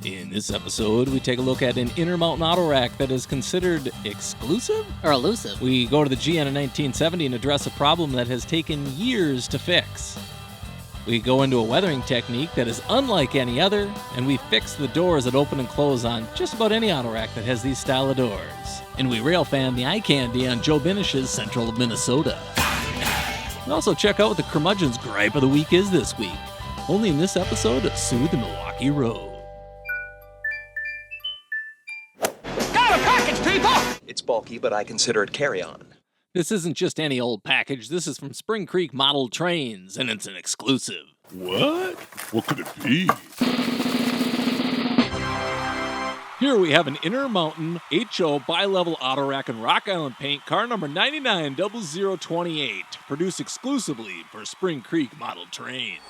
In this episode, we take a look at an Intermountain auto rack that is considered exclusive? Or elusive. We go to the GN in 1970 and address a problem that has taken years to fix. We go into a weathering technique that is unlike any other, and we fix the doors that open and close on just about any auto rack that has these style of doors. And we rail fan the eye candy on Joe Binish's Central of Minnesota. We also check out what the curmudgeon's gripe of the week is this week, only in this episode of SOO The Milwaukee Road. It's bulky, but I consider it carry-on. This isn't just any old package. This is from Spring Creek Model Trains, and it's an exclusive. What? What could it be? Here we have an Intermountain HO bi-level auto rack and Rock Island paint, car number 990028, produced exclusively for Spring Creek Model Trains.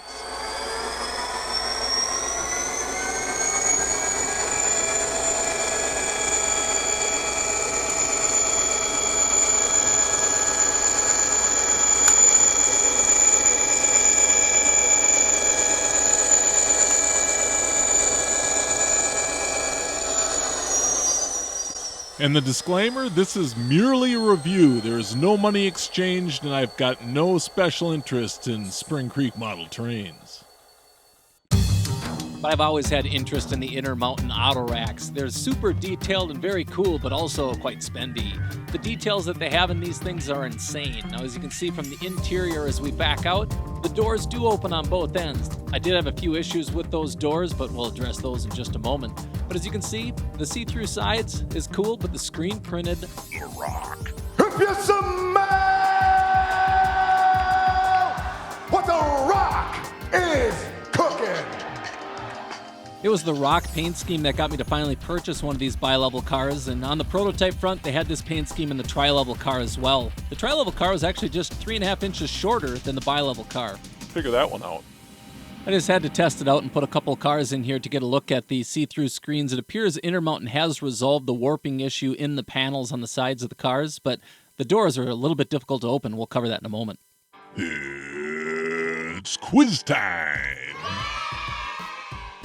And the disclaimer, this is merely a review. There is no money exchanged, and I've got no special interest in Spring Creek Model Trains. But I've always had interest in the Intermountain auto racks. They're super detailed and very cool, but also quite spendy. The details that they have in these things are insane. Now, as you can see from the interior as we back out, the doors do open on both ends. I did have a few issues with those doors, but we'll address those in just a moment. But as you can see, the see-through sides is cool, but the screen printed The Rock. If you smell what The Rock is cooking. It was the Rock paint scheme that got me to finally purchase one of these bi-level cars, and on the prototype front, they had this paint scheme in the tri-level car as well. The tri-level car was actually just 3.5 inches shorter than the bi-level car. Figure that one out. I just had to test it out and put a couple cars in here to get a look at the see-through screens. It appears Intermountain has resolved the warping issue in the panels on the sides of the cars, but the doors are a little bit difficult to open. We'll cover that in a moment. It's quiz time.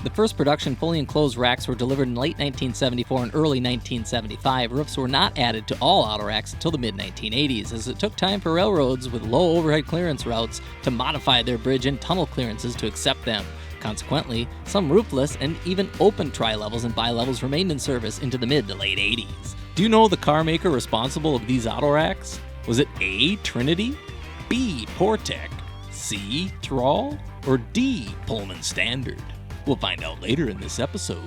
The first production fully enclosed racks were delivered in late 1974 and early 1975. Roofs were not added to all auto racks until the mid-1980s, as it took time for railroads with low overhead clearance routes to modify their bridge and tunnel clearances to accept them. Consequently, some roofless and even open tri-levels and bi-levels remained in service into the mid to late 80s. Do you know the car maker responsible of these auto racks? Was it A, Trinity, B, Portec, C, Thrall, or D, Pullman Standard? We'll find out later in this episode.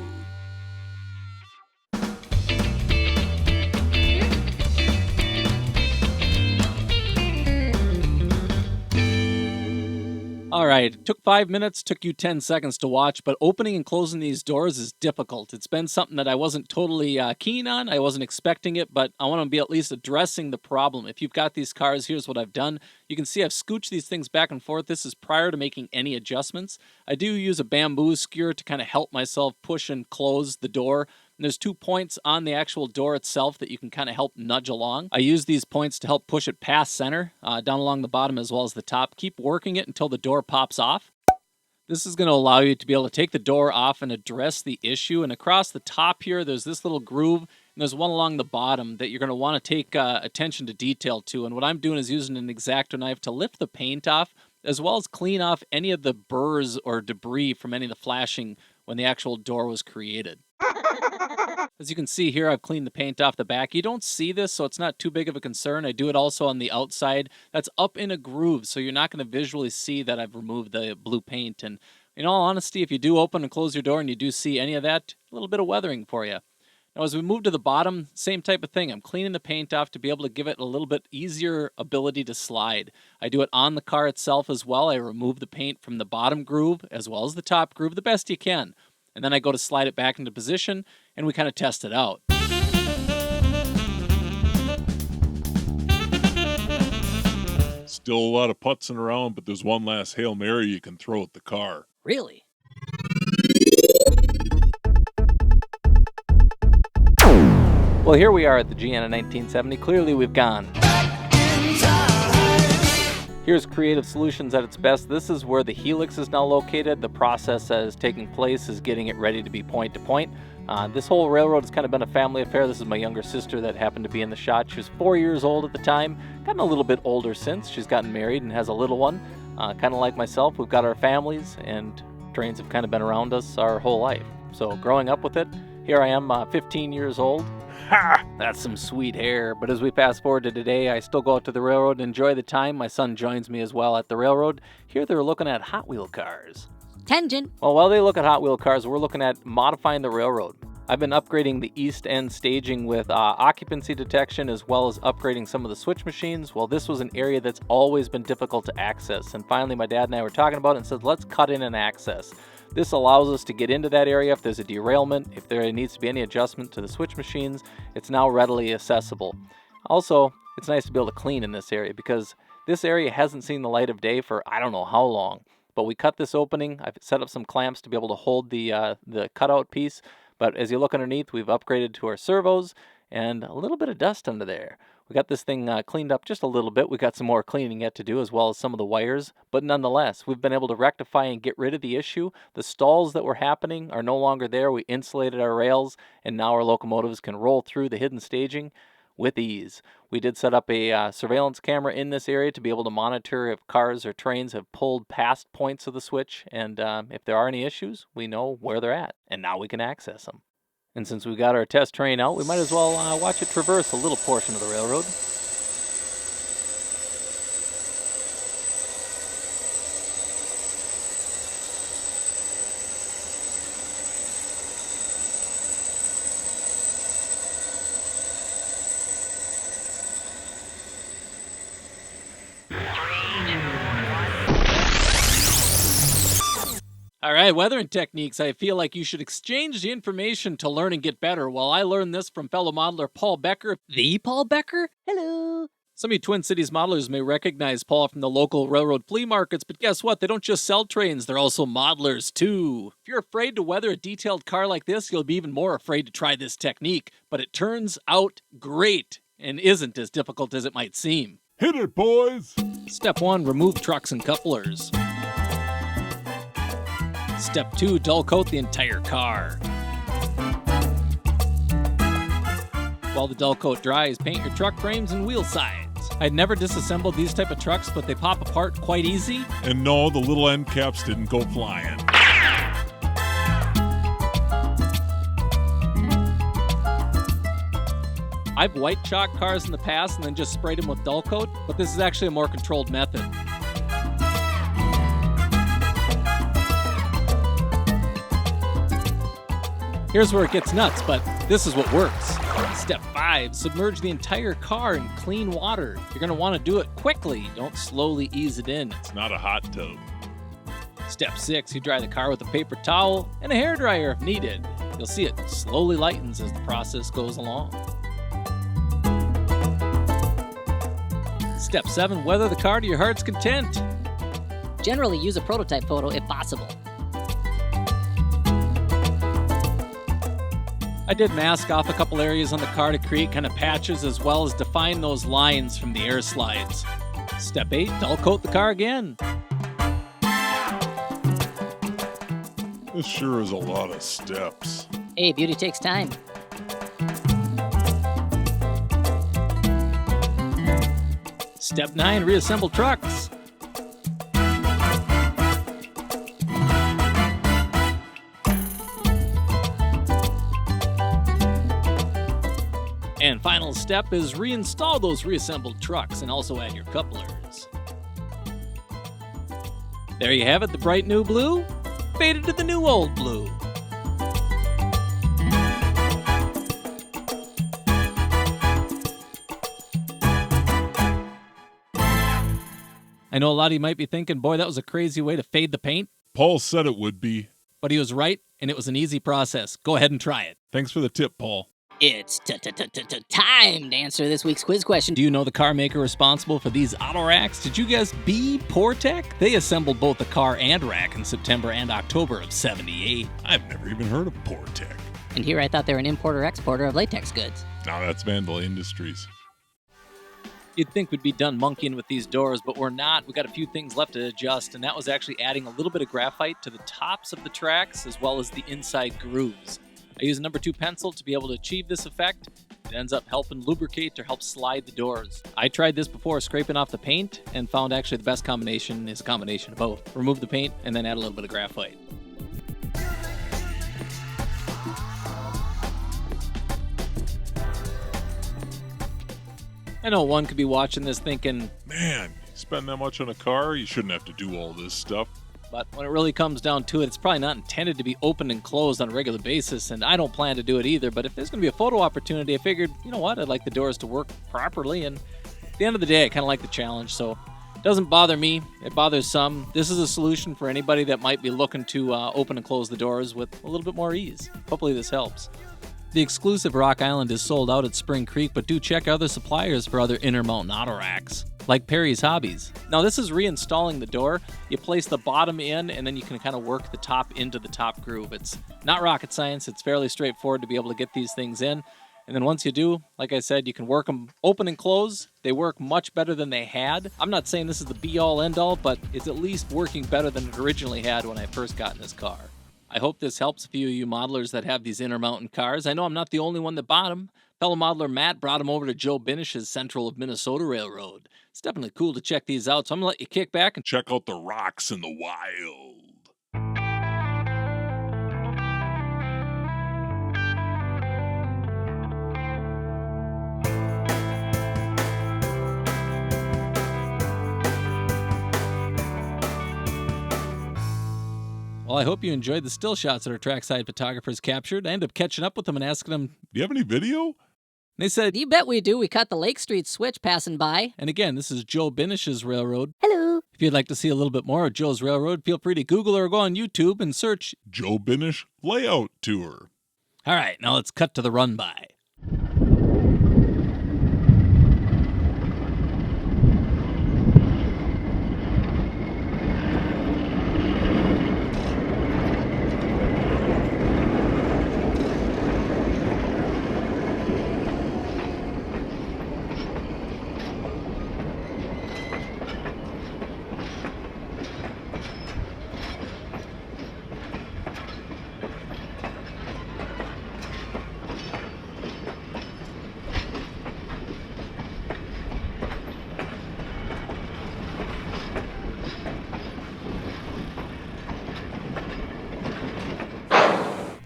All right, it took 5 minutes, took you 10 seconds to watch, but opening and closing these doors is difficult. It's been something that I wasn't totally keen on. I wasn't expecting it, but I want to be at least addressing the problem. If you've got these cars, here's what I've done. You can see I've scooched these things back and forth. This is prior to making any adjustments. I do use a bamboo skewer to kind of help myself push and close the door. And there's 2 points on the actual door itself that you can kind of help nudge along. I use these points to help push it past center, down along the bottom as well as the top. Keep working it until the door pops off. This is going to allow you to be able to take the door off and address the issue. And across the top here, there's this little groove, and there's one along the bottom that you're going to want to take attention to detail to. And what I'm doing is using an X-Acto knife to lift the paint off, as well as clean off any of the burrs or debris from any of the flashing when the actual door was created. As you can see here, I've cleaned the paint off the back. You don't see this, so it's not too big of a concern. I do it also on the outside. That's up in a groove, so you're not going to visually see that I've removed the blue paint. And in all honesty, if you do open and close your door and you do see any of that, a little bit of weathering for you. Now, as we move to the bottom, same type of thing. I'm cleaning the paint off to be able to give it a little bit easier ability to slide. I do it on the car itself as well. I remove the paint from the bottom groove as well as the top groove the best you can. And then I go to slide it back into position, and we kind of test it out. Still a lot of putzing around, but there's one last Hail Mary you can throw at the car. Really? Well, here we are at the GN in 1970. Clearly, we've gone Here's Creative Solutions at its best. This is where the helix is now located. The process that is taking place is getting it ready to be point to point. This whole railroad has kind of been a family affair. This is my younger sister that happened to be in the shot. She was 4 years old at the time, gotten a little bit older since. She's gotten married and has a little one. Kind of like myself, we've got our families, and trains have kind of been around us our whole life. So growing up with it, here I am, 15 years old. Ha! That's some sweet hair. But as we fast forward to today, I still go out to the railroad and enjoy the time. My son joins me as well at the railroad. Here they're looking at Hot Wheel cars. Tangent. Well, while they look at Hot Wheel cars, we're looking at modifying the railroad. I've been upgrading the east end staging with occupancy detection, as well as upgrading some of the switch machines. Well, this was an area that's always been difficult to access. And finally, my dad and I were talking about it and said, let's cut in an access. This allows us to get into that area if there's a derailment, if there needs to be any adjustment to the switch machines. It's now readily accessible. Also, it's nice to be able to clean in this area because this area hasn't seen the light of day for I don't know how long. But we cut this opening. I've set up some clamps to be able to hold the cutout piece. But as you look underneath, we've upgraded to our servos and a little bit of dust under there. We got this thing cleaned up just a little bit. We got some more cleaning yet to do, as well as some of the wires. But nonetheless, we've been able to rectify and get rid of the issue. The stalls that were happening are no longer there. We insulated our rails, and now our locomotives can roll through the hidden staging with ease. We did set up a surveillance camera in this area to be able to monitor if cars or trains have pulled past points of the switch. And if there are any issues, we know where they're at, and now we can access them. And since we got our test train out, we might as well watch it traverse a little portion of the railroad. All right, weathering techniques. I feel like you should exchange the information to learn and get better. Well, I learned this from fellow modeler Paul Becker. The Paul Becker? Hello. Some of you Twin Cities modelers may recognize Paul from the local railroad flea markets, but guess what? They don't just sell trains, they're also modelers too. If you're afraid to weather a detailed car like this, you'll be even more afraid to try this technique. But it turns out great and isn't as difficult as it might seem. Hit it, boys! Step 1, remove trucks and couplers. Step 2, Dullcote the entire car. While the Dullcote dries, paint your truck frames and wheel sides. I'd never disassembled these type of trucks, but they pop apart quite easy. And no, the little end caps didn't go flying. I've white chalked cars in the past and then just sprayed them with Dullcote, but this is actually a more controlled method. Here's where it gets nuts, but this is what works. Step 5, submerge the entire car in clean water. You're going to want to do it quickly. Don't slowly ease it in. It's not a hot tub. Step 6, you dry the car with a paper towel and a hairdryer if needed. You'll see it slowly lightens as the process goes along. Step 7, weather the car to your heart's content. Generally use a prototype photo if possible. I did mask off a couple areas on the car to create kind of patches as well as define those lines from the air slides. Step 8, Dullcote the car again. This sure is a lot of steps. Hey, beauty takes time. Step 9, reassemble trucks. And final step is reinstall those reassembled trucks and also add your couplers. There you have it, the bright new blue faded to the new old blue. I know a lot of you might be thinking, boy, that was a crazy way to fade the paint. Paul said it would be. But he was right, and it was an easy process. Go ahead and try it. Thanks for the tip, Paul. It's time to answer this week's quiz question. Do you know the car maker responsible for these auto racks? Did you guess B. Portec? They assembled both the car and rack in September and October of '78. I've never even heard of Portec. And here I thought they were an importer-exporter of latex goods. Now that's Vandal Industries. You'd think we'd be done monkeying with these doors, but we're not. We got a few things left to adjust, and that was actually adding a little bit of graphite to the tops of the tracks as well as the inside grooves. I use a number 2 pencil to be able to achieve this effect. It ends up helping lubricate or help slide the doors. I tried this before scraping off the paint and found actually the best combination is a combination of both. Remove the paint and then add a little bit of graphite. I know one could be watching this thinking, Man, you spend that much on a car, you shouldn't have to do all this stuff. but when it really comes down to it, it's probably not intended to be opened and closed on a regular basis, and I don't plan to do it either. But if there's going to be a photo opportunity, I figured, you know what, I'd like the doors to work properly, and at the end of the day, I kind of like the challenge, so it doesn't bother me. It bothers some. This is a solution for anybody that might be looking to open and close the doors with a little bit more ease. Hopefully this helps. The exclusive Rock Island is sold out at Spring Creek, but do check other suppliers for other InterMountain auto racks, like Perry's Hobbies. Now this is reinstalling the door. You place the bottom in, and then you can kind of work the top into the top groove. It's not rocket science. It's fairly straightforward to be able to get these things in. And then once you do, like I said, you can work them open and close. They work much better than they had. I'm not saying this is the be-all, end-all, but it's at least working better than it originally had when I first got in this car. I hope this helps a few of you modelers that have these InterMountain cars. I know I'm not the only one that bought them. Fellow modeler Matt brought them over to Joe Binish's Central of Minnesota Railroad. It's definitely cool to check these out, so I'm going to let you kick back and Check out the rocks in the wild. Well, I hope you enjoyed the still shots that our trackside photographers captured. I ended up catching up with them and asking them. Do you have any video? They said, You bet we do. We caught the Lake Street switch passing by. and again, this is Joe Binish's railroad. Hello. If you'd like to see a little bit more of Joe's railroad, feel free to Google or go on YouTube and search. Joe Binish Layout Tour. All right, now let's cut to the run by.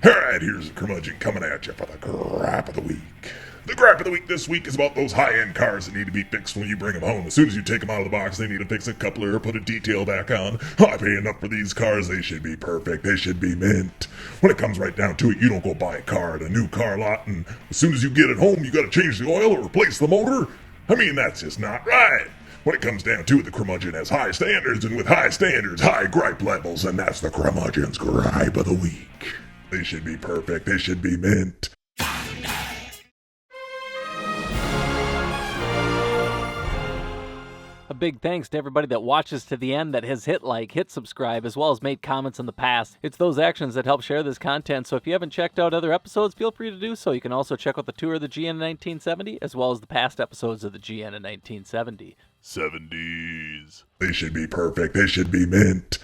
Alright, here's a curmudgeon coming at you for the gripe of the week. The gripe of the week this week is about those high-end cars that need to be fixed when you bring them home. As soon as you take them out of the box, they need to fix a coupler or put a detail back on. I pay enough for these cars, they should be perfect, they should be mint. When it comes right down to it, you don't go buy a car at a new car lot, and as soon as you get it home, you gotta change the oil or replace the motor? I mean, that's just not right. When it comes down to it, the curmudgeon has high standards, and with high standards, high gripe levels, and that's the curmudgeon's gripe of the week. They should be perfect. They should be mint. A big thanks to everybody that watches to the end, that has hit like, hit subscribe, as well as made comments in the past. It's those actions that help share this content, so if you haven't checked out other episodes, feel free to do so. You can also check out the tour of the GN in 1970, as well as the past episodes of the GN in 1970. 70s. They should be perfect. They should be mint.